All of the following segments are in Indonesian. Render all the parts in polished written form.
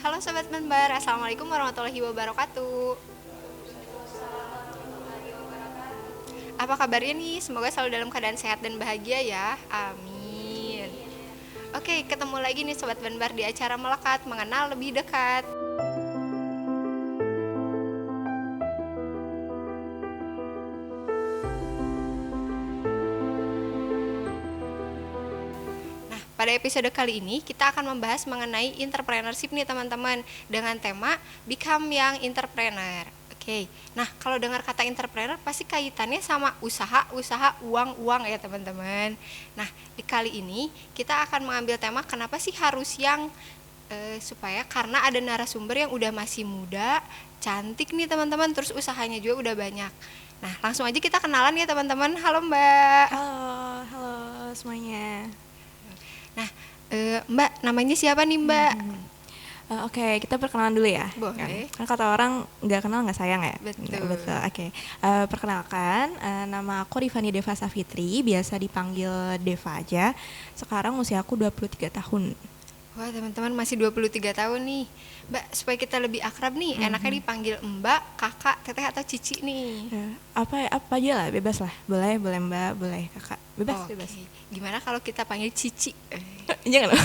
Halo Sobat Member, Assalamualaikum warahmatullahi wabarakatuh. Apa kabarnya nih? Semoga selalu dalam keadaan sehat dan bahagia ya. Amin. Oke, ketemu lagi nih Sobat Member di acara Melekat Mengenal Lebih Dekat. Nah, pada episode kali ini kita akan membahas mengenai entrepreneurship nih teman-teman, dengan tema Become Young Entrepreneur. Oke, nah kalau dengar kata entrepreneur pasti kaitannya sama usaha, uang ya teman-teman. Nah, di kali ini kita akan mengambil tema kenapa sih harus yang supaya karena ada narasumber yang udah masih muda, cantik nih teman-teman, terus usahanya juga udah banyak. Nah, langsung aja kita kenalan ya teman-teman. Halo Mbak. Halo semuanya. Nah, Mbak, namanya siapa nih Mbak? Oke, kita perkenalan dulu ya. Boleh. Kan kata orang nggak kenal nggak sayang ya. Betul. Betul. Oke. Perkenalkan, nama aku Rifani Deva Safitri, biasa dipanggil Deva aja. Sekarang usia aku 23 tahun. Wah teman-teman masih 23 tahun nih Mbak, supaya kita lebih akrab nih, enaknya dipanggil Mbak, Kakak, Teteh atau Cici nih. Apa aja lah, bebas lah. Boleh Mbak, boleh Kakak. Bebas. Gimana kalau kita panggil Cici? Jangan loh.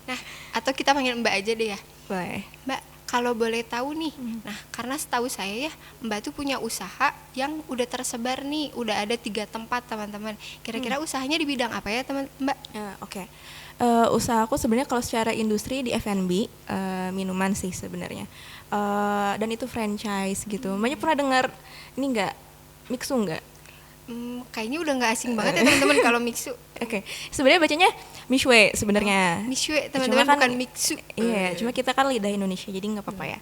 Nah, atau kita panggil Mbak aja deh ya. Boleh. Mbak, kalau boleh tahu nih, nah karena setahu saya ya Mbak tuh punya usaha yang udah tersebar nih, udah ada 3 tempat teman-teman. Kira-kira usahanya di bidang apa ya teman Mbak? Oke. Usaha aku sebenarnya kalau secara industri di F&B, minuman sih sebenarnya, dan itu franchise gitu. Mbaknya pernah dengar ini nggak, Mixu nggak? Kayaknya udah nggak asing banget ya teman-teman kalau Mixu. Oke. Sebenarnya bacanya Mishwe sebenarnya. Mishwe teman-teman, Cuma kan, bukan Mixu. Iya, cuma kita kan lidah Indonesia jadi nggak apa-apa ya.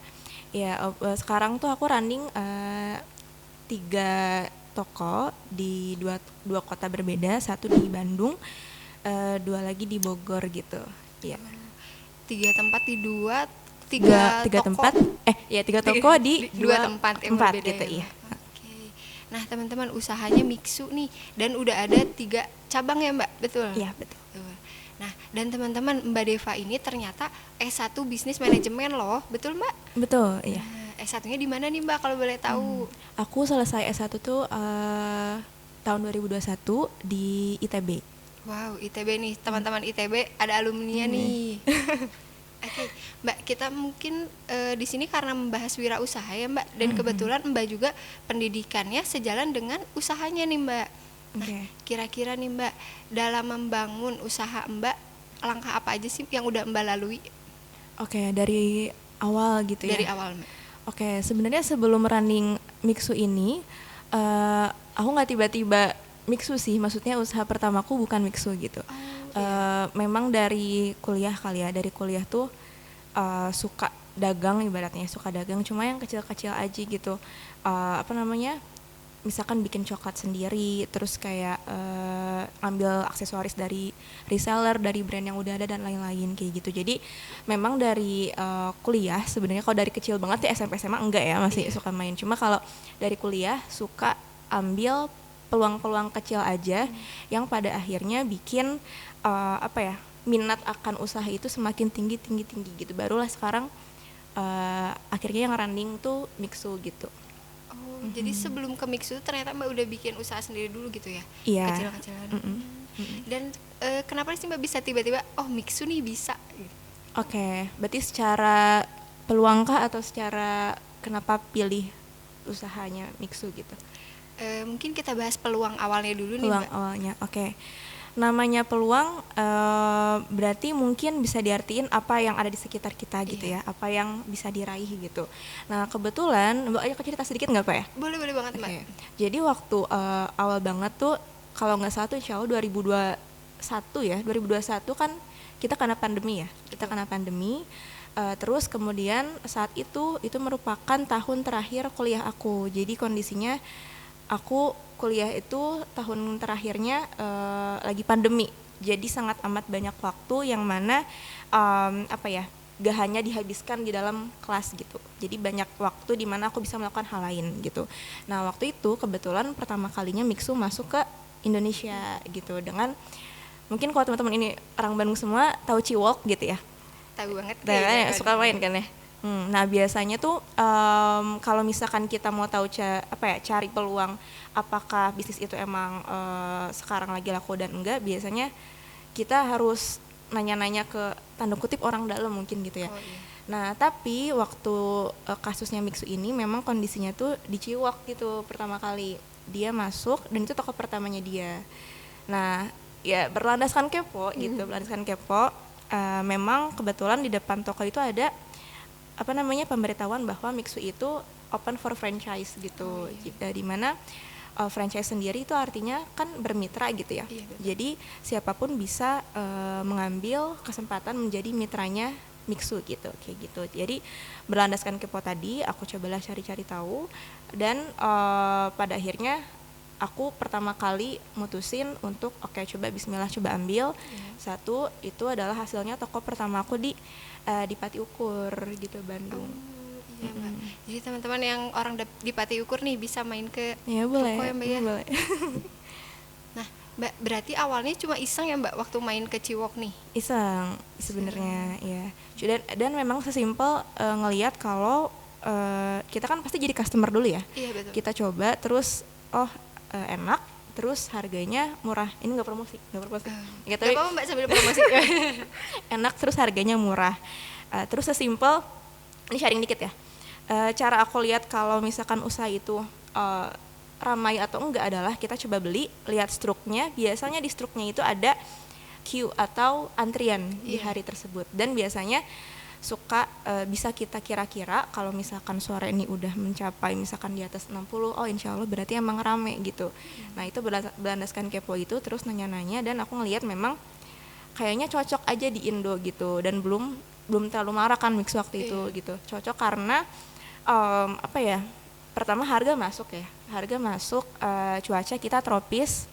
Ya, sekarang tuh aku running 3 toko di dua kota berbeda, satu di Bandung, 2 lagi di Bogor gitu. Iya. 3 tempat di tiga tempat. Tiga toko di 2 tempat yang berbeda gitu, ya. iya. Oke. Nah, teman-teman, usahanya Mixu nih dan udah ada 3 cabang ya, Mbak? Betul? Iya, betul. Nah, dan teman-teman, Mbak Deva ini ternyata S1 Bisnis Manajemen loh. Betul, Mbak? Betul, iya. S1-nya di mana nih, Mbak, kalau boleh tahu? Aku selesai S1 tuh tahun 2021 di ITB. Wow, ITB nih, teman-teman ITB ada alumninya nih. Oke, Mbak, kita mungkin di sini karena membahas wirausaha ya, Mbak, dan kebetulan Mbak juga pendidikannya sejalan dengan usahanya nih, Mbak. Nah, kira-kira nih Mbak, dalam membangun usaha Mbak, langkah apa aja sih yang udah Mbak lalui? Oke, dari awal gitu ya. Dari awal, Mbak. Oke, sebenarnya sebelum running Mixu ini, aku nggak tiba-tiba Mixu sih, maksudnya usaha pertamaku bukan Mixu gitu. Memang dari kuliah kali ya, dari kuliah tuh suka dagang ibaratnya, suka dagang cuma yang kecil-kecil aja gitu. Misalkan bikin coklat sendiri, terus kayak ambil aksesoris dari reseller, dari brand yang udah ada dan lain-lain kayak gitu. Jadi memang dari kuliah sebenarnya, kalau dari kecil banget ya SMP SMA enggak ya, masih suka main. Cuma kalau dari kuliah suka ambil peluang-peluang kecil aja yang pada akhirnya bikin minat akan usaha itu semakin tinggi gitu. Barulah sekarang akhirnya yang running tuh Mixu gitu. Jadi sebelum ke Mixu ternyata Mbak udah bikin usaha sendiri dulu gitu ya? Iya. Kecil-kecilan. Dan kenapa sih Mbak bisa tiba-tiba Mixu nih bisa? Oke, berarti secara peluangkah atau secara kenapa pilih usahanya Mixu gitu? Mungkin kita bahas peluang awalnya dulu nih, Peluang Mbak. awalnya, oke. Namanya peluang berarti mungkin bisa diartiin apa yang ada di sekitar kita gitu ya, apa yang bisa diraih gitu. Nah kebetulan, Mbak aja cerita sedikit nggak Pak ya? Boleh banget, Mbak. Jadi waktu awal banget tuh, kalau nggak salah tuh insya Allah 2021 ya, 2021 kan kita kena pandemi ya, terus kemudian saat itu merupakan tahun terakhir kuliah aku. Jadi kondisinya aku kuliah itu tahun terakhirnya lagi pandemi, jadi sangat amat banyak waktu yang mana gak hanya dihabiskan di dalam kelas gitu, jadi banyak waktu di mana aku bisa melakukan hal lain gitu. Nah waktu itu kebetulan pertama kalinya Mixu masuk ke Indonesia gitu, dengan mungkin kalau teman-teman ini orang Bandung semua tahu Ciwok gitu ya. Tahu banget Dan kayaknya. suka main kan ya. Nah biasanya tuh kalau misalkan kita mau tahu cari peluang apakah bisnis itu emang sekarang lagi laku dan enggak, biasanya kita harus nanya-nanya ke tanda kutip orang dalam mungkin gitu ya. Oh iya. Nah tapi waktu kasusnya Mixu ini memang kondisinya tuh di Ciwok gitu pertama kali dia masuk, dan itu toko pertamanya dia. Nah ya berlandaskan kepo gitu, berlandaskan kepo. Memang kebetulan di depan toko itu ada pemberitahuan bahwa Mixu itu open for franchise gitu. Di mana franchise sendiri itu artinya kan bermitra gitu ya. Iya, betul. Jadi siapapun bisa mengambil kesempatan menjadi mitranya Mixu gitu, kayak gitu. Jadi berlandaskan kepo tadi, aku cobalah cari-cari tahu, dan pada akhirnya aku pertama kali mutusin untuk coba Bismillah, coba ambil. Satu itu adalah hasilnya toko pertama aku di Pati Ukur gitu, Bandung. Iya Mbak. Jadi teman-teman yang orang di Pati Ukur nih bisa main ke Ya boleh, toko ya Mbak ya. boleh. Nah Mbak, berarti awalnya cuma iseng ya Mbak waktu main ke Ciwok nih? Iseng sebenarnya ya. Dan memang sesimpel ngelihat kalau kita kan pasti jadi customer dulu ya. Iya betul. Kita coba terus enak, terus harganya murah. Ini nggak promosi. Gak apa-apa Mbak sambil promosi. Enak terus harganya murah. Terus sesimpel ini sharing dikit ya. Cara aku lihat kalau misalkan usaha itu ramai atau enggak adalah kita coba beli, lihat struknya. Biasanya di struknya itu ada queue atau antrian di hari tersebut, dan biasanya suka bisa kita kira-kira kalau misalkan sore ini udah mencapai misalkan di atas 60, oh insya Allah berarti emang rame gitu. Nah itu berlandaskan kepo itu, terus nanya-nanya, dan aku ngelihat memang kayaknya cocok aja di Indo gitu, dan belum terlalu marah kan Mix waktu itu gitu. Cocok karena pertama harga masuk, cuaca kita tropis.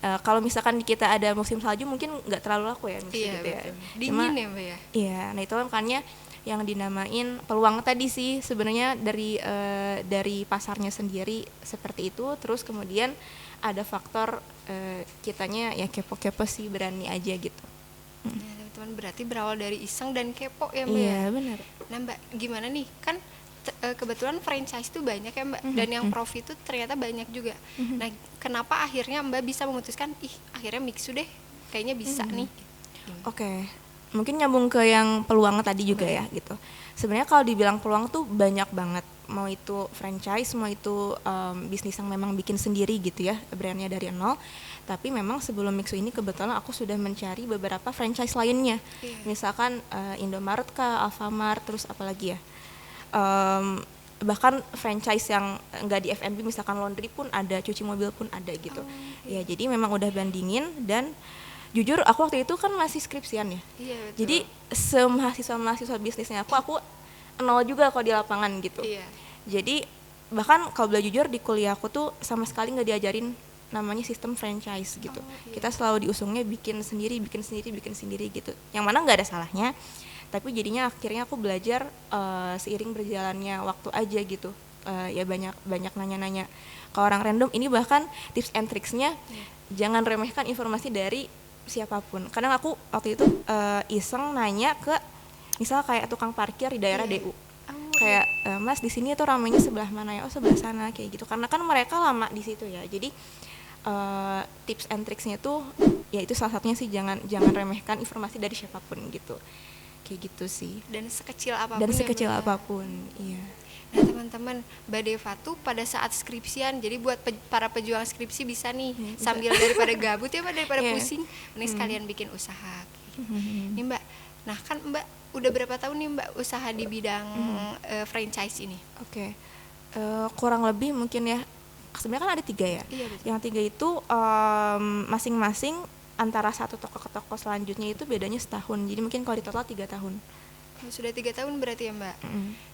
Kalau misalkan kita ada musim salju mungkin nggak terlalu laku ya Iya, gitu ya. Dingin ya Mbak ya. Iya, nah itu makanya yang dinamain peluang tadi sih sebenarnya dari pasarnya sendiri seperti itu. Terus kemudian ada faktor kitanya ya kepo-kepo sih, berani aja gitu. Ya teman-teman, berarti berawal dari iseng dan kepo ya Mbak. Iya benar. Nah Mbak, gimana nih, kan kebetulan franchise tuh banyak ya Mbak, dan yang profit tuh ternyata banyak juga. Nah kenapa akhirnya Mbak bisa memutuskan akhirnya Mixu deh kayaknya bisa nih? Oke. Mungkin nyambung ke yang peluang tadi juga ya gitu. Sebenarnya kalau dibilang peluang tuh banyak banget, mau itu franchise, mau itu bisnis yang memang bikin sendiri gitu ya, brandnya dari nol. Tapi memang sebelum Mixu ini kebetulan aku sudah mencari beberapa franchise lainnya. Misalkan Indomaret kah, Alfamart, terus apalagi ya, bahkan franchise yang nggak di F&B, misalkan laundry pun ada, cuci mobil pun ada gitu. Ya jadi memang udah bandingin, dan jujur aku waktu itu kan masih skripsian ya. Iya, betul. Jadi mahasiswa bisnisnya aku nol juga kok di lapangan gitu. Iya. Jadi bahkan kalau boleh jujur di kuliah aku tuh sama sekali nggak diajarin namanya sistem franchise gitu. Kita selalu diusungnya bikin sendiri gitu. Yang mana nggak ada salahnya. Tapi jadinya akhirnya aku belajar seiring berjalannya waktu aja gitu. Ya banyak nanya-nanya ke orang random. Ini bahkan tips and tricksnya jangan remehkan informasi dari siapapun. Kadang aku waktu itu iseng nanya ke misal kayak tukang parkir di daerah DU. Kayak Mas di sini tuh ramainya sebelah mana ya? Oh sebelah sana, kayak gitu. Karena kan mereka lama di situ ya. Jadi tips and tricksnya tuh ya itu salah satunya sih, jangan remehkan informasi dari siapapun gitu. Kayak gitu sih. Dan sekecil apapun. Iya. Nah teman-teman, Mbak Deva tuh pada saat skripsian, jadi buat para pejuang skripsi bisa nih sambil daripada gabut ya Mbak, daripada pusing, mending sekalian bikin usaha. Nih Mbak, nah kan Mbak udah berapa tahun nih Mbak usaha di bidang franchise ini? Oke. Kurang lebih mungkin ya, sebenarnya kan ada 3 ya. Iya, betul. Yang 3 itu masing-masing antara satu toko ke toko selanjutnya itu bedanya setahun. Jadi mungkin kalau di total 3 tahun. Sudah 3 tahun berarti ya Mbak.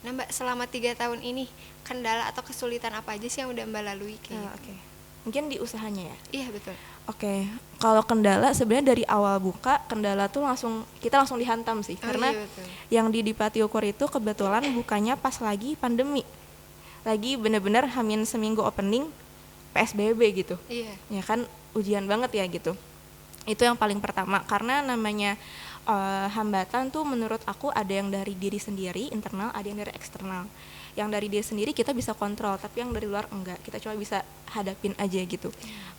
Nah Mbak, selama 3 tahun ini kendala atau kesulitan apa aja sih yang udah Mbak lalui Oke. Mungkin di usahanya ya. Iya betul. Oke. Kalau kendala sebenarnya dari awal buka, kendala tuh kita langsung dihantam sih. Karena iya, betul. yang di Pati Ukur itu kebetulan bukanya pas lagi pandemi. Lagi bener-bener hamin seminggu opening PSBB gitu. Iya. Ya kan ujian banget ya gitu. Itu yang paling pertama, karena namanya hambatan tuh menurut aku ada yang dari diri sendiri internal, ada yang dari eksternal. Yang dari diri sendiri kita bisa kontrol, tapi yang dari luar enggak, kita cuma bisa hadapin aja gitu.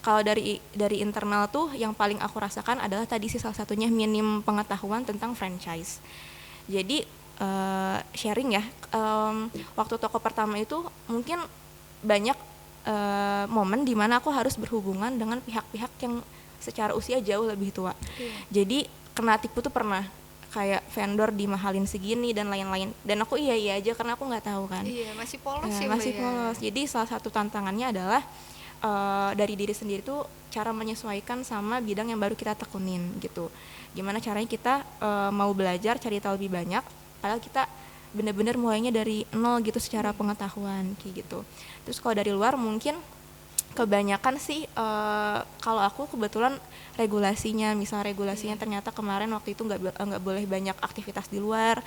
Kalau dari internal tuh yang paling aku rasakan adalah tadi sih salah satunya minim pengetahuan tentang franchise. Jadi sharing ya, waktu toko pertama itu mungkin banyak momen dimana aku harus berhubungan dengan pihak-pihak yang secara usia jauh lebih tua. Jadi kena tipu tuh pernah, kayak vendor dimahalin segini dan lain-lain, dan aku iya aja karena aku nggak tahu kan. Iya, masih polos ya, Masih Mbak, polos. Jadi salah satu tantangannya adalah dari diri sendiri tuh cara menyesuaikan sama bidang yang baru kita tekunin gitu. Gimana caranya kita mau belajar cari tahu lebih banyak, padahal kita bener-bener mulainya dari nol gitu secara pengetahuan kayak gitu. Terus kalau dari luar mungkin kebanyakan sih kalau aku kebetulan regulasinya ternyata kemarin waktu itu nggak boleh banyak aktivitas di luar,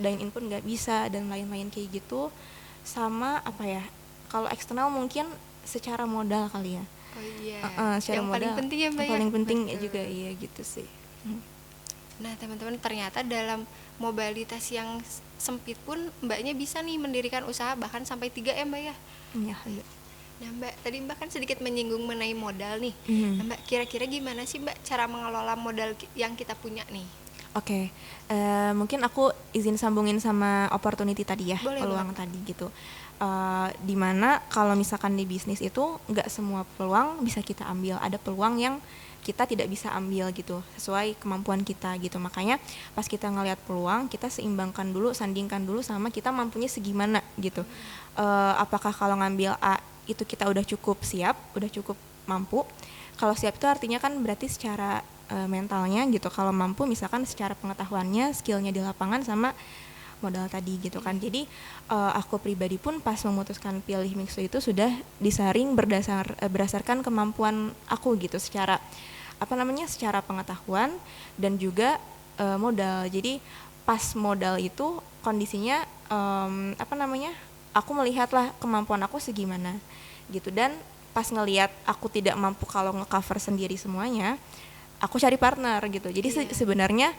dine in pun nggak bisa dan lain-lain kayak gitu. Sama apa ya, kalau eksternal mungkin secara modal kali ya. Secara yang modal paling penting ya, Mbak, yang paling penting Betul. juga iya gitu sih. Nah, teman-teman, ternyata dalam mobilitas yang sempit pun Mbaknya bisa nih mendirikan usaha bahkan sampai 3 ya, Mbak ya. Iya. Nah, Mbak, tadi Mbak kan sedikit menyinggung mengenai modal nih. Nah, Mbak, kira-kira gimana sih, Mbak, cara mengelola modal yang kita punya nih? Oke, mungkin aku izin sambungin sama opportunity tadi ya, Boleh, peluang tadi gitu. Dimana kalau misalkan di bisnis itu nggak semua peluang bisa kita ambil, ada peluang yang kita tidak bisa ambil gitu sesuai kemampuan kita gitu. Makanya pas kita ngelihat peluang, kita seimbangkan dulu, sandingkan dulu sama kita mampunya segimana gitu. Apakah kalau ngambil A itu kita udah cukup siap, udah cukup mampu. Kalau siap itu artinya kan berarti secara mentalnya gitu. Kalau mampu misalkan secara pengetahuannya, skillnya di lapangan sama modal tadi gitu kan. Jadi aku pribadi pun pas memutuskan pilih Mixo itu sudah disaring berdasarkan kemampuan aku gitu, secara secara pengetahuan dan juga modal. Jadi pas modal itu kondisinya aku melihatlah kemampuan aku segimana gitu, dan pas ngelihat aku tidak mampu kalau nge-cover sendiri semuanya, aku cari partner gitu. Jadi sebenarnya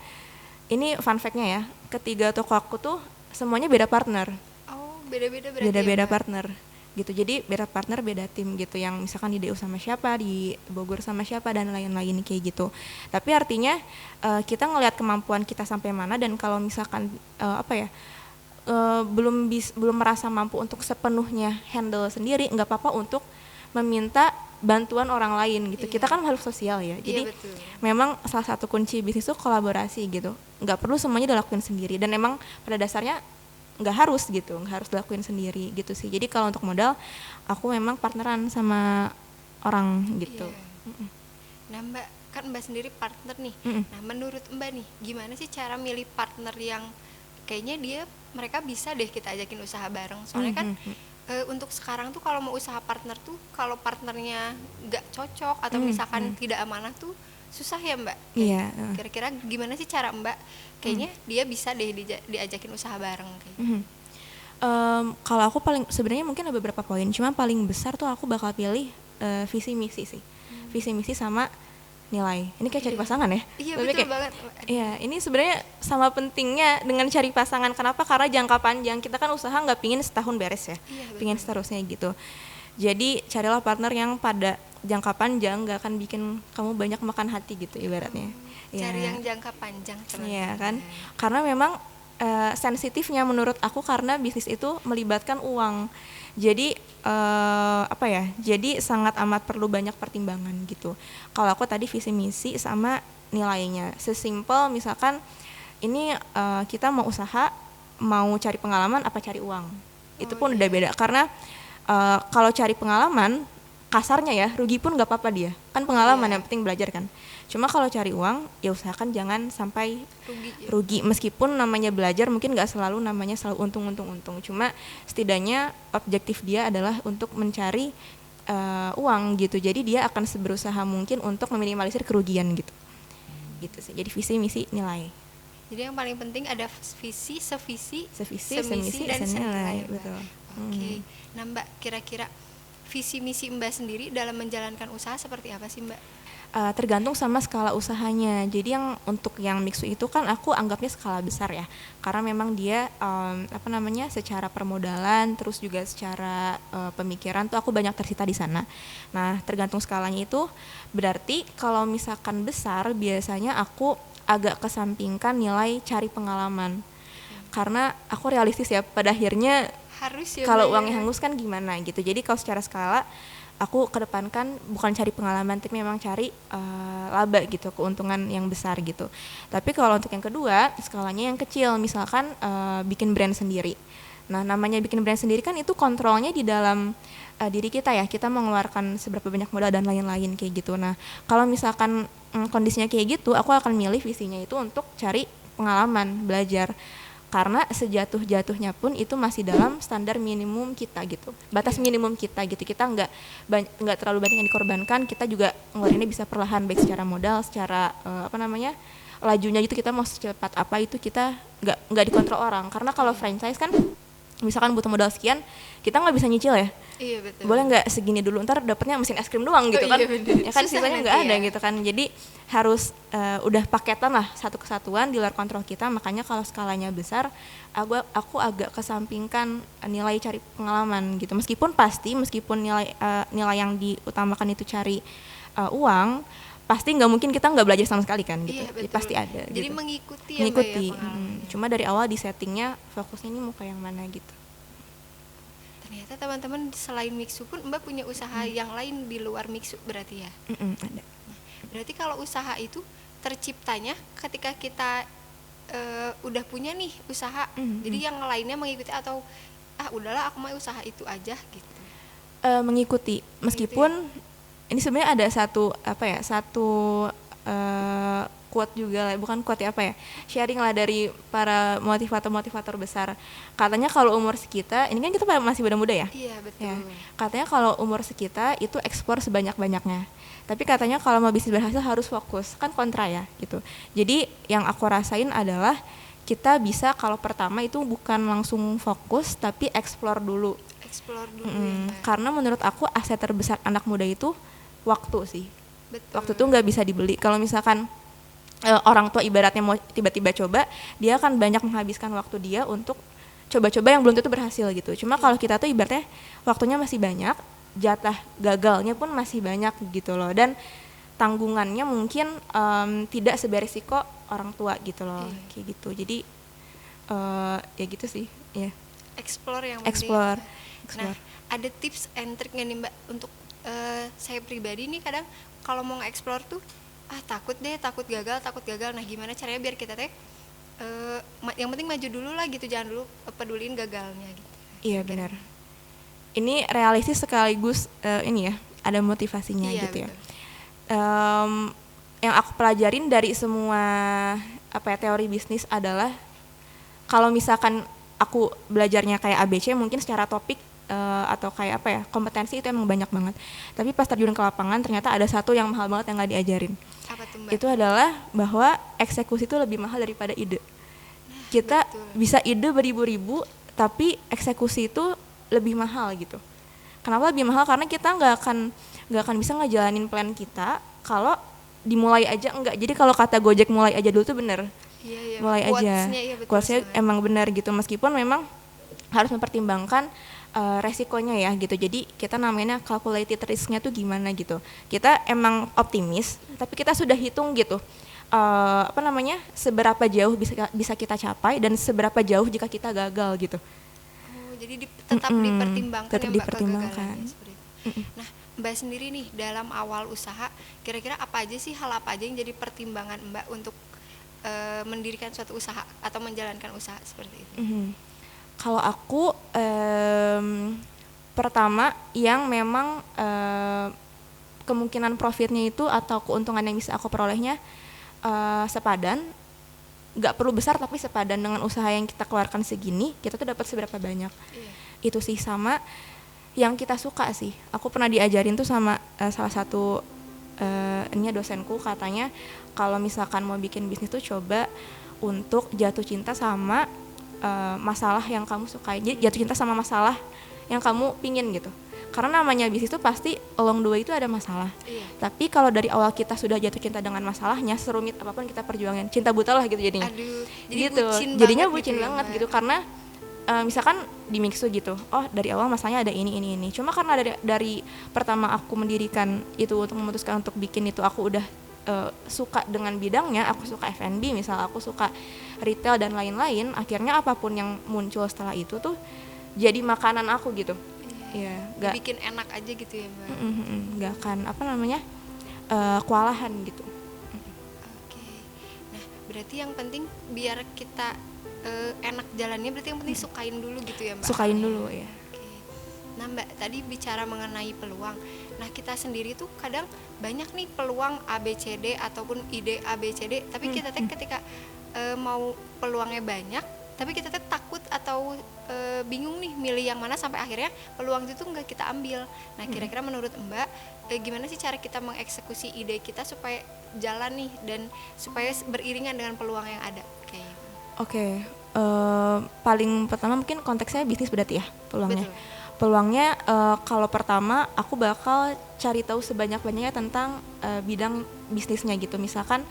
ini fun fact-nya ya, ketiga toko aku tuh semuanya beda partner. Beda-beda berarti. Beda-beda partner gitu. Jadi beda partner, beda tim gitu. Yang misalkan di DU sama siapa, di Bogor sama siapa dan lain-lain kayak gitu. Tapi artinya kita ngelihat kemampuan kita sampai mana, dan kalau misalkan belum merasa mampu untuk sepenuhnya handle sendiri, nggak apa-apa untuk meminta bantuan orang lain gitu. Kita kan makhluk sosial ya, jadi memang salah satu kunci bisnis itu kolaborasi gitu. Nggak perlu semuanya dilakuin sendiri, dan emang pada dasarnya nggak harus dilakuin sendiri gitu sih. Jadi kalau untuk modal, aku memang partneran sama orang gitu. Nah, Mbak, kan Mbak sendiri partner nih. Nah, menurut Mbak nih, gimana sih cara milih partner yang kayaknya mereka bisa deh kita ajakin usaha bareng? Soalnya kan untuk sekarang tuh kalau mau usaha partner tuh, kalau partnernya nggak cocok atau misalkan tidak amanah tuh susah ya, Mbak. Kira-kira gimana sih cara Mbak kayaknya dia bisa deh diajakin usaha bareng kayak. Kalau aku sebenarnya mungkin ada beberapa poin, cuma paling besar tuh aku bakal pilih visi misi sih. Visi misi sama nilai. Ini kayak cari pasangan ya. Iya, betul banget. Iya, ini sebenarnya sama pentingnya dengan cari pasangan. Kenapa? Karena jangka panjang. Kita kan usaha nggak pingin setahun beres ya. Pingin seterusnya gitu. Jadi carilah partner yang pada jangka panjang, nggak akan bikin kamu banyak makan hati gitu ibaratnya. Cari yang jangka panjang, teman-teman. Iya kan? Karena memang sensitifnya menurut aku, karena bisnis itu melibatkan uang. Jadi jadi sangat amat perlu banyak pertimbangan gitu. Kalau aku tadi visi misi sama nilainya, sesimpel misalkan ini kita mau usaha, mau cari pengalaman apa cari uang, itu pun udah beda. Karena kalau cari pengalaman, kasarnya ya, rugi pun nggak apa-apa, dia kan pengalaman, yang penting belajar kan. Cuma kalau cari uang, ya usahakan jangan sampai rugi. Meskipun namanya belajar, mungkin nggak selalu namanya selalu untung. Cuma setidaknya objektif dia adalah untuk mencari uang gitu. Jadi dia akan berusaha mungkin untuk meminimalisir kerugian gitu sih. Jadi visi, misi, nilai. Jadi yang paling penting ada visi, semisi, dan senilai. Betul. Oke. Nah, Mbak, kira-kira visi misi Mbak sendiri dalam menjalankan usaha seperti apa sih, Mbak? Tergantung sama skala usahanya. Jadi yang untuk yang Mixu itu kan aku anggapnya skala besar ya, karena memang dia secara permodalan terus juga secara pemikiran tuh aku banyak tersita di sana. Nah tergantung skalanya itu berarti kalau misalkan besar biasanya aku agak kesampingkan nilai cari pengalaman, karena aku realistis ya pada akhirnya Harus ya kalau Mbak, uangnya ya. hangus kan gimana gitu. Jadi kalau secara skala aku kedepankan bukan cari pengalaman tapi memang cari laba gitu, keuntungan yang besar gitu. Tapi kalau untuk yang kedua skalanya yang kecil, misalkan bikin brand sendiri. Nah namanya bikin brand sendiri kan itu kontrolnya di dalam diri kita ya, kita mengeluarkan seberapa banyak modal dan lain-lain kayak gitu. Nah kalau misalkan kondisinya kayak gitu, aku akan milih visinya itu untuk cari pengalaman, belajar, karena sejatuh-jatuhnya pun itu masih dalam standar minimum kita gitu, batas minimum kita gitu. Kita nggak terlalu banyak yang dikorbankan, kita juga ngeluarinnya bisa perlahan, baik secara modal, secara lajunya gitu, kita mau secepat apa itu kita nggak dikontrol orang. Karena kalau franchise kan misalkan butuh modal sekian, kita nggak bisa nyicil ya. Iya betul. Boleh nggak segini dulu, ntar dapatnya mesin es krim doang gitu kan. Iya, bener. Ya kan Susah sisanya nanti nggak ada ya. gitu kan. Jadi harus udah paketan lah, satu kesatuan di luar kontrol kita. Makanya kalau skalanya besar, aku agak kesampingkan nilai cari pengalaman gitu. Meskipun nilai yang diutamakan itu cari uang, pasti nggak mungkin kita nggak belajar sama sekali kan gitu. Iya, Jadi betul. pasti ada. Jadi gitu. mengikuti ya Mengikuti. Mbak ya pengalamannya. Cuma dari awal di settingnya fokusnya ini mau kayak yang mana gitu. Ternyata teman-teman selain Mixu pun Mbak punya usaha yang lain di luar Mixu berarti ya. Ada. Berarti kalau usaha itu terciptanya ketika kita udah punya nih usaha, jadi yang lainnya mengikuti atau udahlah aku mau usaha itu aja gitu. Mengikuti, meskipun ini sebenarnya ada satu quote juga lah, bukan quote ya, sharing lah dari para motivator besar. Katanya kalau umur sekitar, ini kan kita masih muda-muda ya. Iya betul. Ya, katanya kalau umur sekitar itu eksplor sebanyak-banyaknya. Tapi katanya kalau mau bisnis berhasil harus fokus, kan kontra ya gitu. Jadi yang aku rasain adalah kita bisa kalau pertama itu bukan langsung fokus tapi eksplor dulu. Explore dulu ya Mbak. Karena menurut aku aset terbesar anak muda itu waktu sih. Betul. Waktu itu nggak bisa dibeli. Kalau misalkan orang tua ibaratnya mau tiba-tiba coba, dia akan banyak menghabiskan waktu dia untuk coba-coba yang belum tentu berhasil gitu. Cuma kalau kita tuh ibaratnya waktunya masih banyak, jatah gagalnya pun masih banyak gitu loh, dan tanggungannya mungkin tidak seberesiko orang tua gitu loh. Kayak gitu. Jadi ya gitu sih ya. Explore yang Explore. penting. Nah, ada tips and trick nggak nih Mbak untuk saya pribadi nih kadang kalau mau nge-explore tuh takut gagal. Nah, gimana caranya biar kita yang penting maju dulu lah gitu, jangan dulu peduliin gagalnya gitu. Iya benar. Ini realistis sekaligus ini ya, ada motivasinya Iya, gitu ya. betul. Yang aku pelajarin dari semua teori bisnis adalah kalau misalkan aku belajarnya kayak ABC mungkin secara topik atau kayak kompetensi itu emang banyak banget. Tapi pas terjun ke lapangan ternyata ada satu yang mahal banget yang nggak diajarin. Apa tuh Mbak? Itu adalah bahwa eksekusi itu lebih mahal daripada ide. Kita betul. bisa ide beribu-ribu tapi eksekusi itu lebih mahal gitu. Kenapa lebih mahal? Karena kita nggak akan bisa ngejalanin plan kita kalau dimulai aja enggak. Jadi kalau kata Gojek mulai aja dulu tuh bener. Iya, Mulai aja. Iya, betul Quotes-nya sekali. emang benar gitu, meskipun memang harus mempertimbangkan resikonya ya gitu. Jadi kita namanya calculated risk-nya tuh gimana gitu. Kita emang optimis, tapi kita sudah hitung gitu. Seberapa jauh bisa kita capai dan seberapa jauh jika kita gagal gitu. Jadi tetap dipertimbangkan tetap ya Mbak dipertimbangkan. kegagalannya seperti itu. Nah, Mbak sendiri nih dalam awal usaha, kira-kira hal apa aja yang jadi pertimbangan Mbak untuk mendirikan suatu usaha atau menjalankan usaha seperti itu? Kalau aku pertama yang memang kemungkinan profitnya itu atau keuntungan yang bisa aku perolehnya sepadan, nggak perlu besar tapi sepadan dengan usaha yang kita keluarkan segini, kita tuh dapat seberapa banyak. Iya. Itu sih, sama yang kita suka sih. Aku pernah diajarin tuh sama salah satu dosenku, katanya kalau misalkan mau bikin bisnis tuh coba untuk jatuh cinta sama masalah yang kamu sukai. Jadi jatuh cinta sama masalah yang kamu pingin gitu. Karena namanya bisnis itu pasti along the way itu ada masalah. Iya. Tapi kalau dari awal kita sudah jatuh cinta dengan masalahnya, serumit apapun kita perjuangin, cinta buta lah gitu jadinya. Aduh, jadi Gitu. bucin Jadinya banget bucin gitu ya, banget Mbak. gitu karena misalkan di Mixu gitu, oh dari awal masalahnya ada ini. Cuma karena dari pertama aku mendirikan itu untuk memutuskan untuk bikin itu, aku udah suka dengan bidangnya, aku suka F&B misal, aku suka retail dan lain-lain, akhirnya apapun yang muncul setelah itu tuh jadi makanan aku gitu. Iya, nggak Bikin enak aja gitu ya, Mbak. nggak akan kewalahan gitu. Oke. Nah, berarti yang penting biar kita enak jalannya, berarti yang penting sukain dulu gitu ya, Mbak. Sukain dulu ya. Oke. Nah, Mbak, tadi bicara mengenai peluang. Nah, kita sendiri tuh kadang banyak nih peluang ABCD ataupun ide ABCD, tapi kita tuh ketika mau peluangnya banyak, tapi kita tuh takut atau bingung nih milih yang mana, sampai akhirnya peluang itu tuh nggak kita ambil. Nah, kira-kira menurut Mbak gimana sih cara kita mengeksekusi ide kita supaya jalan nih dan supaya beriringan dengan peluang yang ada? Oke, paling pertama mungkin konteksnya bisnis berarti ya peluangnya. Betul. Peluangnya kalau pertama aku bakal cari tahu sebanyak-banyaknya tentang bidang bisnisnya gitu. Misalkan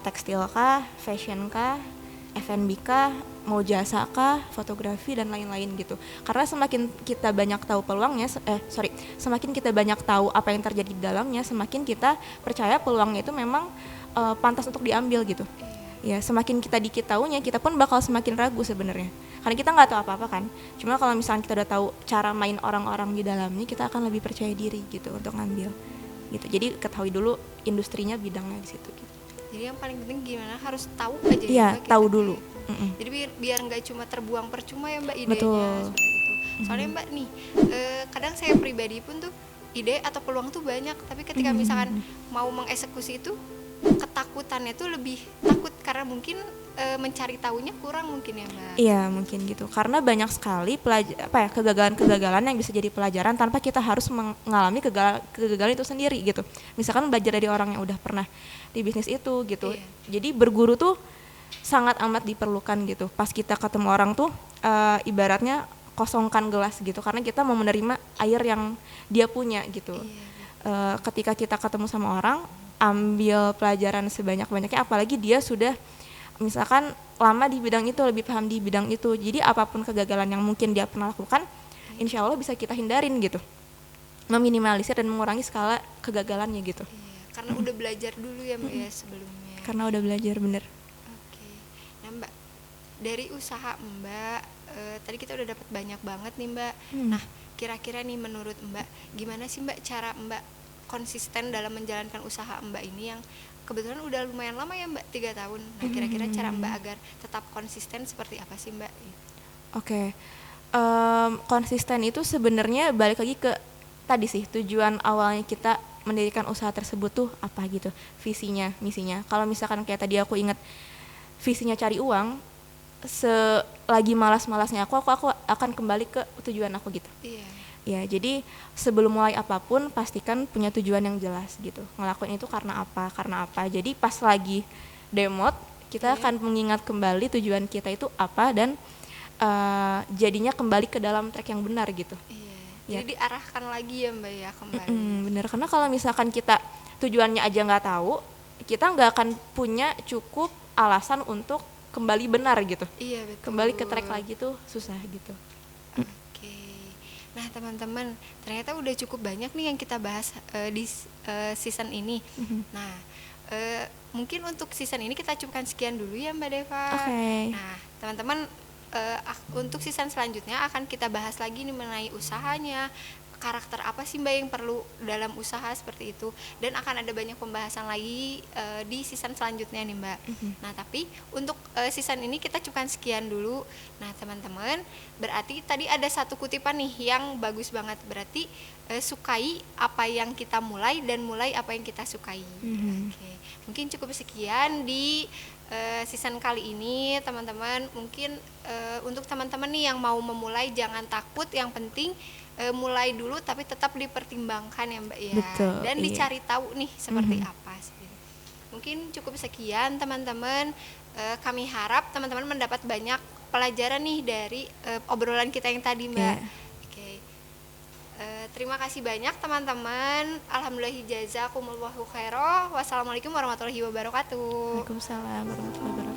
tekstil kah, fashion kah, F&B kah, mau jasa kah, fotografi dan lain-lain gitu. Karena semakin kita banyak tahu peluangnya, semakin kita banyak tahu apa yang terjadi di dalamnya, semakin kita percaya peluangnya itu memang pantas untuk diambil gitu. Ya, semakin kita dikit taunya, kita pun bakal semakin ragu sebenarnya. Karena kita nggak tahu apa-apa kan. Cuma kalau misalnya kita udah tahu cara main orang-orang di dalamnya, kita akan lebih percaya diri gitu untuk ngambil. Gitu. Jadi ketahui dulu industrinya, bidangnya di situ gitu. Jadi yang paling penting gimana harus tahu aja ya, Iya, Mbak, tahu kita. dulu. Jadi biar nggak cuma terbuang percuma ya, Mbak, idenya. Betul. Seperti itu. Soalnya Mbak nih, kadang saya pribadi pun tuh ide atau peluang tuh banyak, tapi ketika misalkan mau mengeksekusi itu, ketakutannya tuh lebih takut karena mungkin mencari tahunya kurang mungkin ya, Mbak. Iya, mungkin gitu. Karena banyak sekali kegagalan-kegagalan yang bisa jadi pelajaran tanpa kita harus mengalami kegagalan itu sendiri gitu. Misalkan belajar dari orang yang udah pernah di bisnis itu gitu. Iya. Jadi berguru tuh sangat amat diperlukan gitu. Pas kita ketemu orang tuh ibaratnya kosongkan gelas gitu, karena kita mau menerima air yang dia punya gitu. Ketika kita ketemu sama orang, ambil pelajaran sebanyak-banyaknya, apalagi dia sudah misalkan lama di bidang itu, lebih paham di bidang itu. Jadi apapun kegagalan yang mungkin dia pernah lakukan, insya Allah bisa kita hindarin gitu, meminimalisir dan mengurangi skala kegagalannya gitu. Karena udah belajar dulu ya, Mbak, ya sebelumnya. Karena udah belajar bener. Oke. Nah, Mbak, dari usaha Mbak, tadi kita udah dapat banyak banget nih, Mbak. Nah, kira-kira nih menurut Mbak, gimana sih Mbak cara Mbak konsisten dalam menjalankan usaha Mbak ini yang kebetulan udah lumayan lama ya, Mbak, 3 tahun. Nah, kira-kira cara Mbak agar tetap konsisten seperti apa sih, Mbak? Oke. Konsisten itu sebenarnya balik lagi ke tadi sih, tujuan awalnya kita mendirikan usaha tersebut tuh apa gitu, visinya, misinya. Kalau misalkan kayak tadi aku ingat visinya cari uang, selagi malas-malasnya aku akan kembali ke tujuan aku gitu. Iya. Ya, jadi sebelum mulai apapun pastikan punya tujuan yang jelas gitu. Ngelakuin itu karena apa? Jadi pas lagi demot, kita akan mengingat kembali tujuan kita itu apa dan jadinya kembali ke dalam track yang benar gitu. Iya. Jadi diarahkan lagi ya, Mbak, ya kembali. Bener, karena kalau misalkan kita tujuannya aja nggak tahu, kita nggak akan punya cukup alasan untuk kembali benar gitu. Iya, betul. Kembali ke track lagi tuh susah gitu. Nah, teman-teman, ternyata udah cukup banyak nih yang kita bahas di season ini. Nah, mungkin untuk season ini kita cukupkan sekian dulu ya, Mbak Deva. Oke. Nah, teman-teman, untuk season selanjutnya akan kita bahas lagi nih mengenai usahanya, karakter apa sih Mbak yang perlu dalam usaha seperti itu, dan akan ada banyak pembahasan lagi di season selanjutnya nih, Mbak. Nah, tapi untuk season ini kita cukupkan sekian dulu. Nah, teman-teman, berarti tadi ada satu kutipan nih yang bagus banget, berarti sukai apa yang kita mulai dan mulai apa yang kita sukai. Oke. Mungkin cukup sekian di season kali ini, teman-teman. Mungkin untuk teman-teman nih yang mau memulai, jangan takut, yang penting mulai dulu tapi tetap dipertimbangkan ya, Mbak, ya. Betul, Dan iya. dicari tahu nih seperti apa sih. Mungkin cukup sekian, teman-teman. Kami harap teman-teman mendapat banyak pelajaran nih dari obrolan kita yang tadi, Mbak. Yeah. Oke. terima kasih banyak teman-teman. Alhamdulillah jazakumullahu khairan. Wassalamualaikum warahmatullahi wabarakatuh. Waalaikumsalam warahmatullahi wabarakatuh.